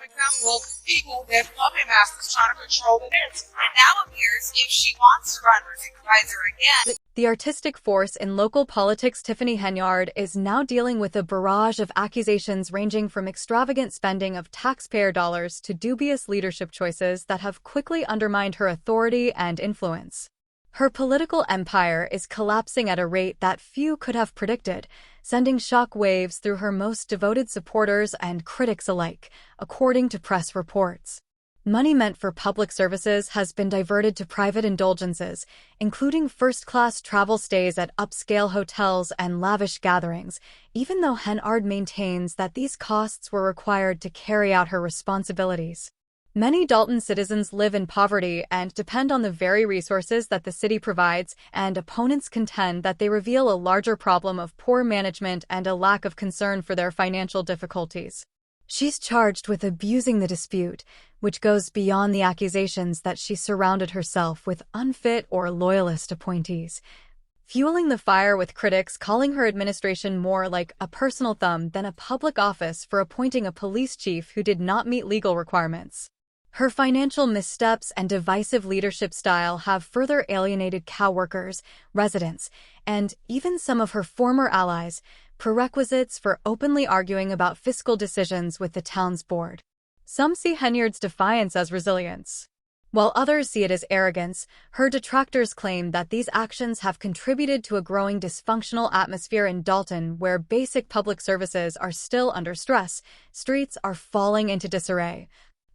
example, people with puppet masters trying to control the narrative. It now appears if she wants to run for supervisor again. The artistic force in local politics, Tiffany Henyard, is now dealing with a barrage of accusations ranging from extravagant spending of taxpayer dollars to dubious leadership choices that have quickly undermined her authority and influence. Her political empire is collapsing at a rate that few could have predicted, sending shock waves through her most devoted supporters and critics alike, according to press reports. Money meant for public services has been diverted to private indulgences, including first-class travel stays at upscale hotels and lavish gatherings, even though Henyard maintains that these costs were required to carry out her responsibilities. Many Dalton citizens live in poverty and depend on the very resources that the city provides, and opponents contend that they reveal a larger problem of poor management and a lack of concern for their financial difficulties. She's charged with abusing the dispute, which goes beyond the accusations that she surrounded herself with unfit or loyalist appointees, fueling the fire with critics calling her administration more like a personal thumb than a public office for appointing a police chief who did not meet legal requirements. Her financial missteps and divisive leadership style have further alienated cow workers, residents, and even some of her former allies, prerequisites for openly arguing about fiscal decisions with the town's board. Some see Henyard's defiance as resilience, while others see it as arrogance. Her detractors claim that these actions have contributed to a growing dysfunctional atmosphere in Dalton, where basic public services are still under stress, streets are falling into disarray,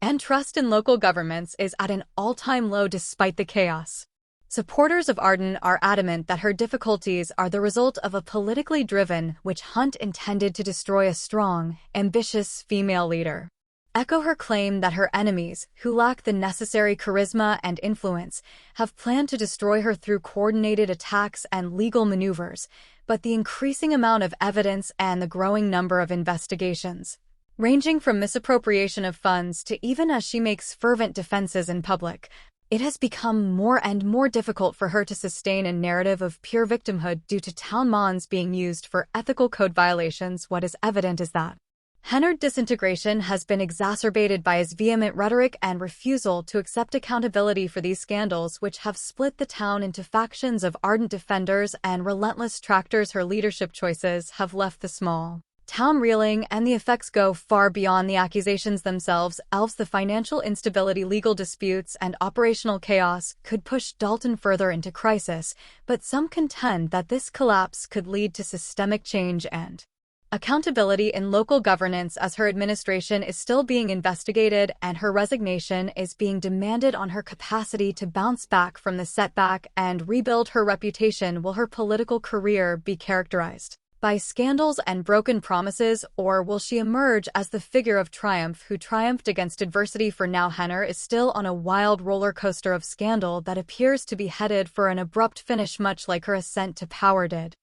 and trust in local governments is at an all-time low despite the chaos. Supporters of Arden are adamant that her difficulties are the result of a politically driven witch hunt intended to destroy a strong, ambitious female leader. Echo her claim that her enemies, who lack the necessary charisma and influence, have planned to destroy her through coordinated attacks and legal maneuvers, but the increasing amount of evidence and the growing number of investigations, ranging from misappropriation of funds to even as she makes fervent defenses in public, it has become more and more difficult for her to sustain a narrative of pure victimhood due to town mons being used for ethical code violations. What is evident is that Henyard disintegration has been exacerbated by his vehement rhetoric and refusal to accept accountability for these scandals, which have split the town into factions of ardent defenders and relentless tractors. Her leadership choices have left the small town reeling, and the effects go far beyond the accusations themselves. The financial instability, legal disputes, and operational chaos could push Dalton further into crisis, but some contend that this collapse could lead to systemic change and accountability in local governance, as her administration is still being investigated and her resignation is being demanded on her capacity to bounce back from the setback and rebuild her reputation. Will her political career be characterized by scandals and broken promises, or will she emerge as the figure of triumph who triumphed against adversity? For now, Henyard is still on a wild roller coaster of scandal that appears to be headed for an abrupt finish, much like her ascent to power did.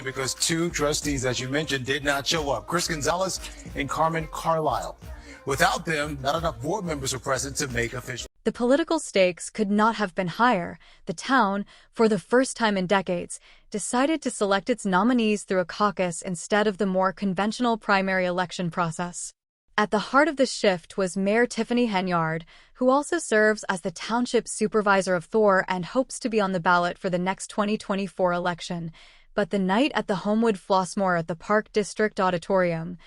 Because two trustees, as you mentioned, did not show up, Chris Gonzalez and Carmen Carlisle. Without them, not enough board members were present to make official. The political stakes could not have been higher. The town, for the first time in decades, decided to select its nominees through a caucus instead of the more conventional primary election process. At the heart of the shift was Mayor Tiffany Henyard, who also serves as the township supervisor of Thor and hopes to be on the ballot for the next 2024 election. But the night at the Homewood Flossmoor at the Park District Auditorium,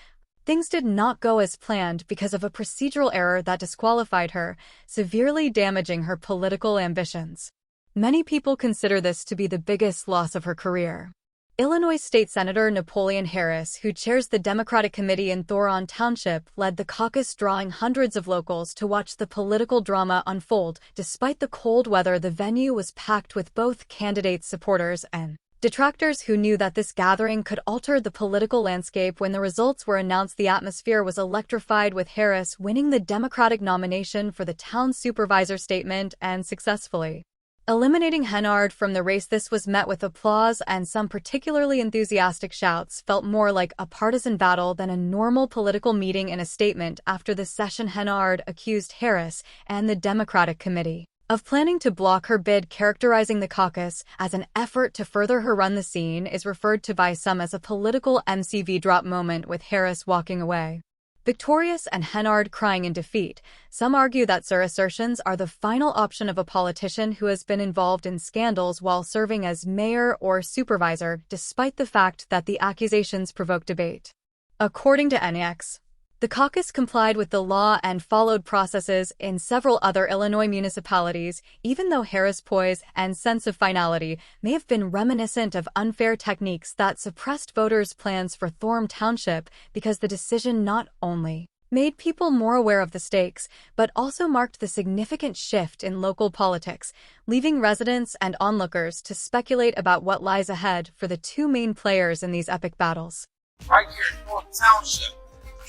things did not go as planned because of a procedural error that disqualified her, severely damaging her political ambitions. Many people consider this to be the biggest loss of her career. Illinois State Senator Napoleon Harris, who chairs the Democratic Committee in Thoron Township, led the caucus, drawing hundreds of locals to watch the political drama unfold. Despite the cold weather, the venue was packed with both candidates' supporters and detractors who knew that this gathering could alter the political landscape. When the results were announced, the atmosphere was electrified, with Harris winning the Democratic nomination for the town supervisor statement and successfully eliminating Henyard from the race. This was met with applause, and some particularly enthusiastic shouts. Felt more like a partisan battle than a normal political meeting. In a statement after the session, Henyard accused Harris and the Democratic Committee of planning to block her bid, characterizing the caucus as an effort to further her run. The scene is referred to by some as a political MCV drop moment, with Harris walking away Victorious and Henyard crying in defeat, some argue that her assertions are the final option of a politician who has been involved in scandals while serving as mayor or supervisor, despite the fact that the accusations provoke debate. According to NX, the caucus complied with the law and followed processes in several other Illinois municipalities, even though Harris' poise and sense of finality may have been reminiscent of unfair techniques that suppressed voters' plans for Thorne Township, because the decision not only made people more aware of the stakes, but also marked the significant shift in local politics, leaving residents and onlookers to speculate about what lies ahead for the two main players in these epic battles. Right here in Thorne Township.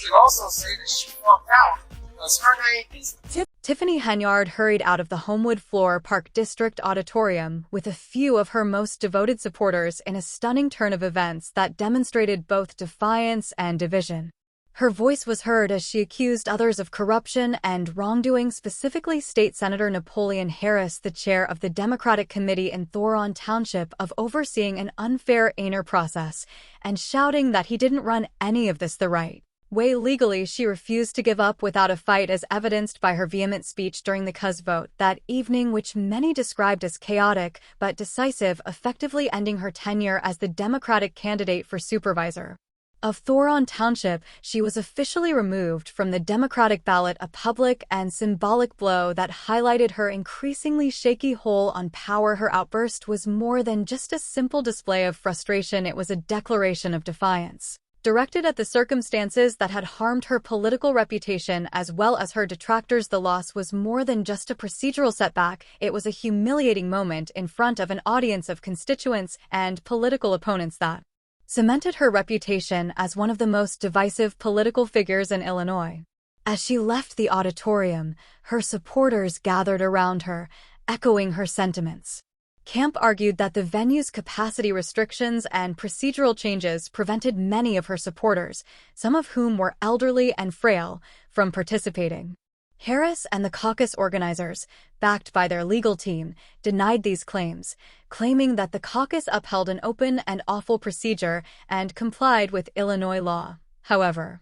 You could also say that she walked out because her name is Tiffany Henyard hurried out of the Homewood Floor Park District Auditorium with a few of her most devoted supporters in a stunning turn of events that demonstrated both defiance and division. Her voice was heard as she accused others of corruption and wrongdoing, specifically State Senator Napoleon Harris, the chair of the Democratic Committee in Thorne Township, of overseeing an unfair Aner process, and shouting that he didn't run any of this the right way legally. She refused to give up without a fight, as evidenced by her vehement speech during the cuz vote that evening, which many described as chaotic but decisive, effectively ending her tenure as the Democratic candidate for supervisor of Thorne Township. She was officially removed from the Democratic ballot, a public and symbolic blow that highlighted her increasingly shaky hold on power. Her outburst was more than just a simple display of frustration, it was a declaration of defiance, directed at the circumstances that had harmed her political reputation as well as her detractors. The loss was more than just a procedural setback, it was a humiliating moment in front of an audience of constituents and political opponents that cemented her reputation as one of the most divisive political figures in Illinois. As she left the auditorium, her supporters gathered around her, echoing her sentiments. Camp argued that the venue's capacity restrictions and procedural changes prevented many of her supporters, some of whom were elderly and frail, from participating. Harris and the caucus organizers, backed by their legal team, denied these claims, claiming that the caucus upheld an open and lawful procedure and complied with Illinois law. However,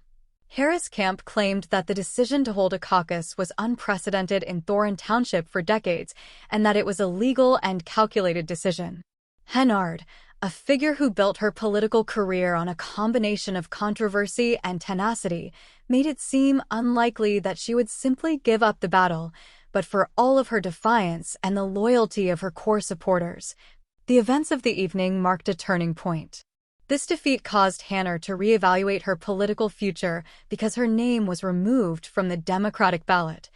Harris' camp claimed that the decision to hold a caucus was unprecedented in Thorne Township for decades, and that it was a legal and calculated decision. Henyard, a figure who built her political career on a combination of controversy and tenacity, made it seem unlikely that she would simply give up the battle, but for all of her defiance and the loyalty of her core supporters, the events of the evening marked a turning point. This defeat caused Henyard to reevaluate her political future because her name was removed from the Democratic ballot,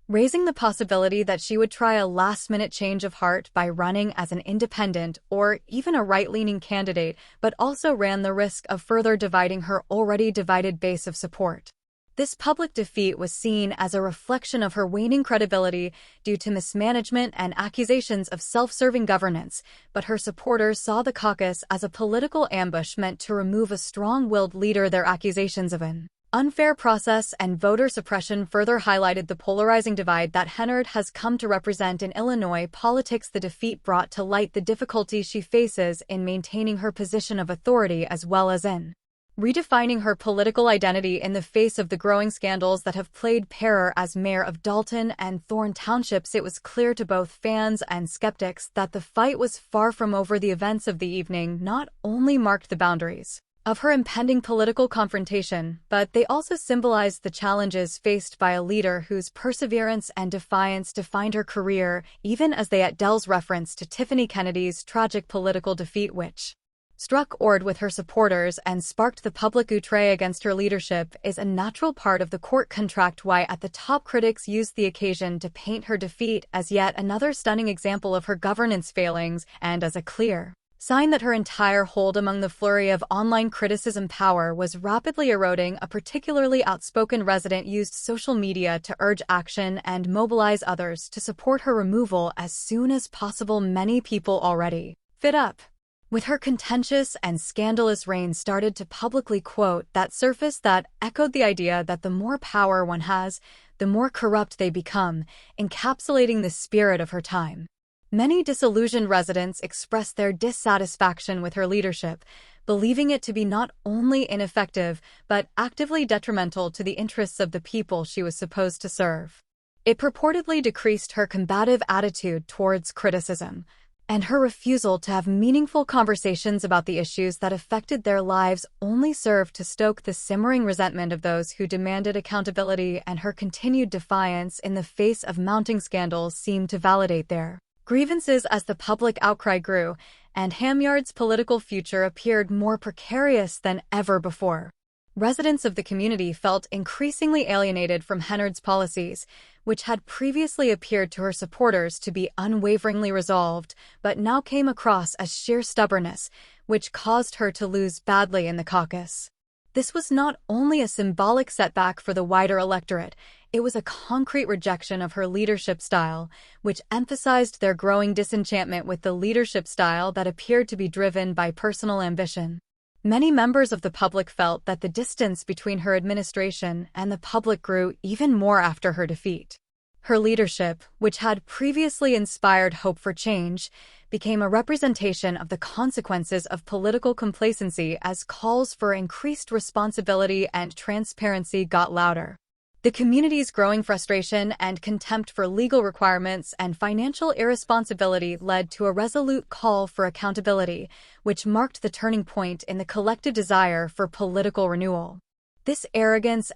raising the possibility that she would try a last-minute change of heart by running as an independent or even a right-leaning candidate, but also ran the risk of further dividing her already divided base of support. This public defeat was seen as a reflection of her waning credibility due to mismanagement and accusations of self-serving governance, but her supporters saw the caucus as a political ambush meant to remove a strong-willed leader. Their accusations of an unfair process and voter suppression further highlighted the polarizing divide that Henyard has come to represent in Illinois politics. The defeat brought to light the difficulties she faces in maintaining her position of authority as well as in redefining her political identity in the face of the growing scandals that have plagued her as mayor of Dalton and Thorne Townships. It was clear to both fans and skeptics that the fight was far from over. The events of the evening not only marked the boundaries of her impending political confrontation, but they also symbolized the challenges faced by a leader whose perseverance and defiance defined her career, even as they Dell's reference to Tiffany Kennedy's tragic political defeat, which struck chord with her supporters and sparked the public outrage against her leadership, is a natural part of the court contract. Why at the top, critics used the occasion to paint her defeat as yet another stunning example of her governance failings and as a clear sign that her entire hold among the flurry of online criticism power was rapidly eroding. A particularly outspoken resident used social media to urge action and mobilize others to support her removal as soon as possible. Many people already fed up with her contentious and scandalous reign started to publicly quote that surface that echoed the idea that the more power one has, the more corrupt they become, encapsulating the spirit of her time. Many disillusioned residents expressed their dissatisfaction with her leadership, believing it to be not only ineffective, but actively detrimental to the interests of the people she was supposed to serve. It purportedly decreased her combative attitude towards criticism, and her refusal to have meaningful conversations about the issues that affected their lives only served to stoke the simmering resentment of those who demanded accountability, and her continued defiance in the face of mounting scandals seemed to validate their grievances as the public outcry grew, and Henyard's political future appeared more precarious than ever before. Residents of the community felt increasingly alienated from Henyard's policies, which had previously appeared to her supporters to be unwaveringly resolved, but now came across as sheer stubbornness, which caused her to lose badly in the caucus. This was not only a symbolic setback for the wider electorate, it was a concrete rejection of her leadership style, which emphasized their growing disenchantment with the leadership style that appeared to be driven by personal ambition. Many members of the public felt that the distance between her administration and the public grew even more after her defeat. Her leadership, which had previously inspired hope for change, became a representation of the consequences of political complacency as calls for increased responsibility and transparency got louder. The community's growing frustration and contempt for legal requirements and financial irresponsibility led to a resolute call for accountability, which marked the turning point in the collective desire for political renewal. This arrogance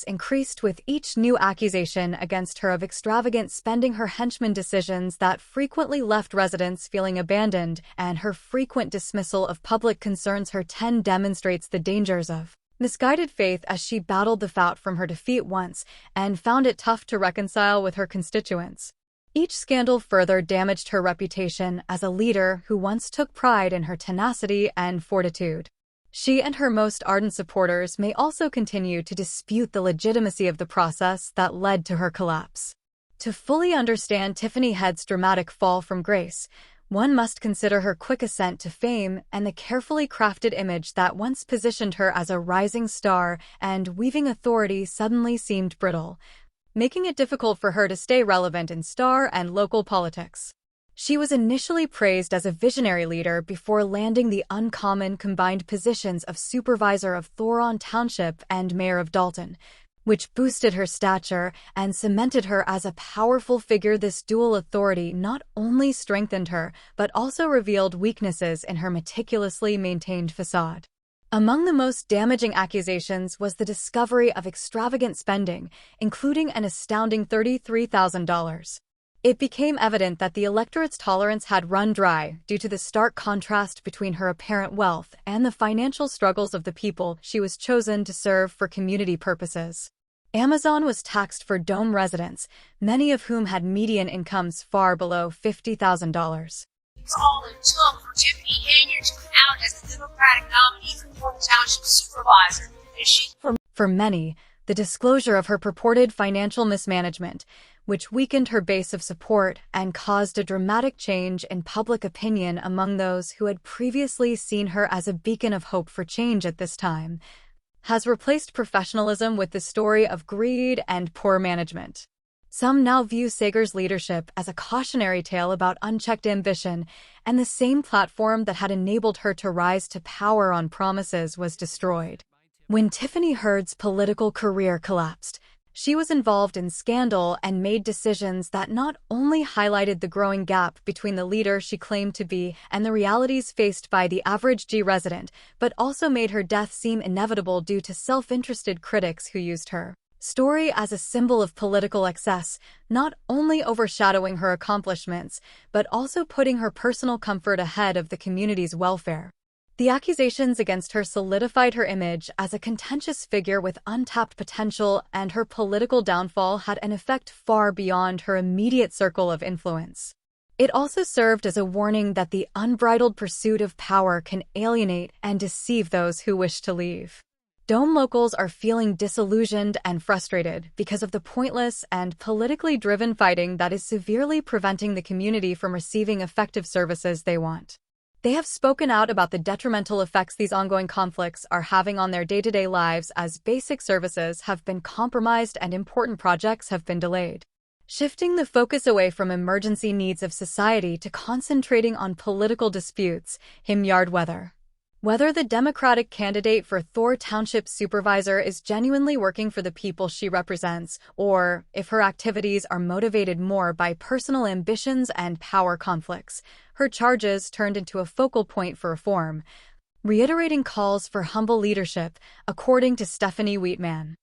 increased with each new accusation against her of extravagant spending, her henchman decisions that frequently left residents feeling abandoned, and her frequent dismissal of public concerns. Her 10 demonstrates the dangers of misguided faith as she battled the fallout from her defeat once and found it tough to reconcile with her constituents. Each scandal further damaged her reputation as a leader who once took pride in her tenacity and fortitude. She and her most ardent supporters may also continue to dispute the legitimacy of the process that led to her collapse. To fully understand Tiffany Henyard's dramatic fall from grace, one must consider her quick ascent to fame and the carefully crafted image that once positioned her as a rising star and weaving authority suddenly seemed brittle, making it difficult for her to stay relevant in star and local politics. She was initially praised as a visionary leader before landing the uncommon combined positions of supervisor of Thoron Township and mayor of Dalton, which boosted her stature and cemented her as a powerful figure. This dual authority not only strengthened her, but also revealed weaknesses in her meticulously maintained facade. Among the most damaging accusations was the discovery of extravagant spending, including an astounding $33,000. It became evident that the electorate's tolerance had run dry due to the stark contrast between her apparent wealth and the financial struggles of the people she was chosen to serve for community purposes. Amazon was taxed for Dome residents, many of whom had median incomes far below $50,000. It's all it took for Tiffany Henyard to come out as the Democratic nominee for the township supervisor. For many, the disclosure of her purported financial mismanagement, which weakened her base of support and caused a dramatic change in public opinion among those who had previously seen her as a beacon of hope for change at this time, has replaced professionalism with the story of greed and poor management. Some now view Sager's leadership as a cautionary tale about unchecked ambition, and the same platform that had enabled her to rise to power on promises was destroyed. When Tiffany Henyard's political career collapsed, she was involved in scandal and made decisions that not only highlighted the growing gap between the leader she claimed to be and the realities faced by the average G resident, but also made her death seem inevitable due to self-interested critics who used her story as a symbol of political excess, not only overshadowing her accomplishments, but also putting her personal comfort ahead of the community's welfare. The accusations against her solidified her image as a contentious figure with untapped potential, and her political downfall had an effect far beyond her immediate circle of influence. It also served as a warning that the unbridled pursuit of power can alienate and deceive those who wish to leave. Dome locals are feeling disillusioned and frustrated because of the pointless and politically driven fighting that is severely preventing the community from receiving effective services they want. They have spoken out about the detrimental effects these ongoing conflicts are having on their day-to-day lives, as basic services have been compromised and important projects have been delayed, shifting the focus away from emergency needs of society to concentrating on political disputes. Henyard weather. Whether the Democratic candidate for Thor Township supervisor is genuinely working for the people she represents, or if her activities are motivated more by personal ambitions and power conflicts, her charges turned into a focal point for reform, reiterating calls for humble leadership, according to Stephanie Henyard.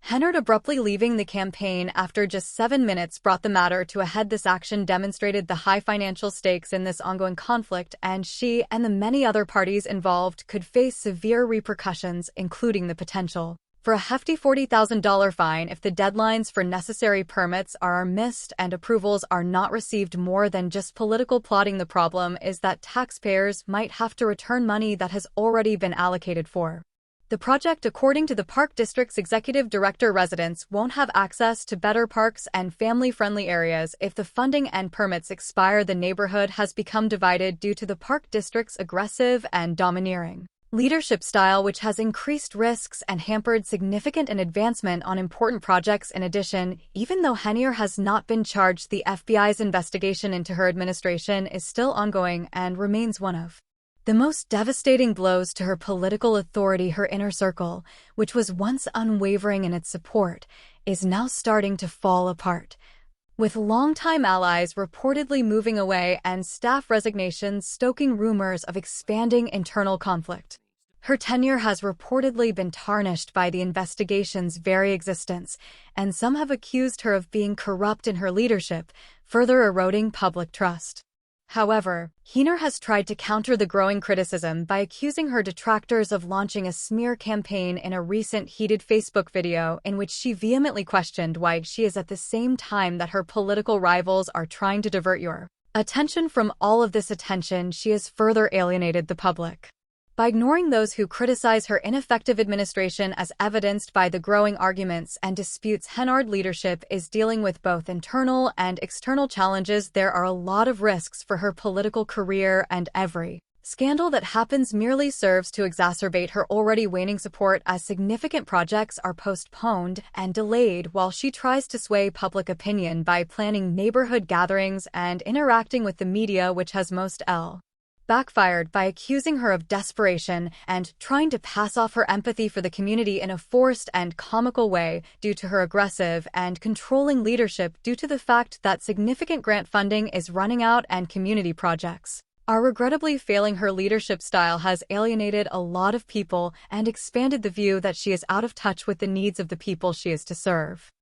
Henyard abruptly leaving the campaign after just 7 minutes brought the matter to a head. This action demonstrated the high financial stakes in this ongoing conflict, and she and the many other parties involved could face severe repercussions, including the potential for a hefty $40,000 fine if the deadlines for necessary permits are missed and approvals are not received. More than just political plotting, the problem is that taxpayers might have to return money that has already been allocated for the project. According to the Park District's executive director, residents won't have access to better parks and family-friendly areas if the funding and permits expire. The neighborhood has become divided due to the Park District's aggressive and domineering leadership style, which has increased risks and hampered significant advancement on important projects. In addition, even though Henyard has not been charged, the FBI's investigation into her administration is still ongoing and remains one of the most devastating blows to her political authority. Her inner circle, which was once unwavering in its support, is now starting to fall apart, with longtime allies reportedly moving away and staff resignations stoking rumors of expanding internal conflict. Her tenure has reportedly been tarnished by the investigation's very existence, and some have accused her of being corrupt in her leadership, further eroding public trust. However, Henyard has tried to counter the growing criticism by accusing her detractors of launching a smear campaign in a recent heated Facebook video in which she vehemently questioned why she is at the same time that her political rivals are trying to divert your attention from all of this attention. She has further alienated the public by ignoring those who criticize her ineffective administration, as evidenced by the growing arguments and disputes. Henyard leadership is dealing with both internal and external challenges. There are a lot of risks for her political career, and every scandal that happens merely serves to exacerbate her already waning support, as significant projects are postponed and delayed while she tries to sway public opinion by planning neighborhood gatherings and interacting with the media, which has most backfired by accusing her of desperation and trying to pass off her empathy for the community in a forced and comical way. Due to her aggressive and controlling leadership, due to the fact that significant grant funding is running out and community projects are regrettably failing, her leadership style has alienated a lot of people and expanded the view that she is out of touch with the needs of the people she is to serve.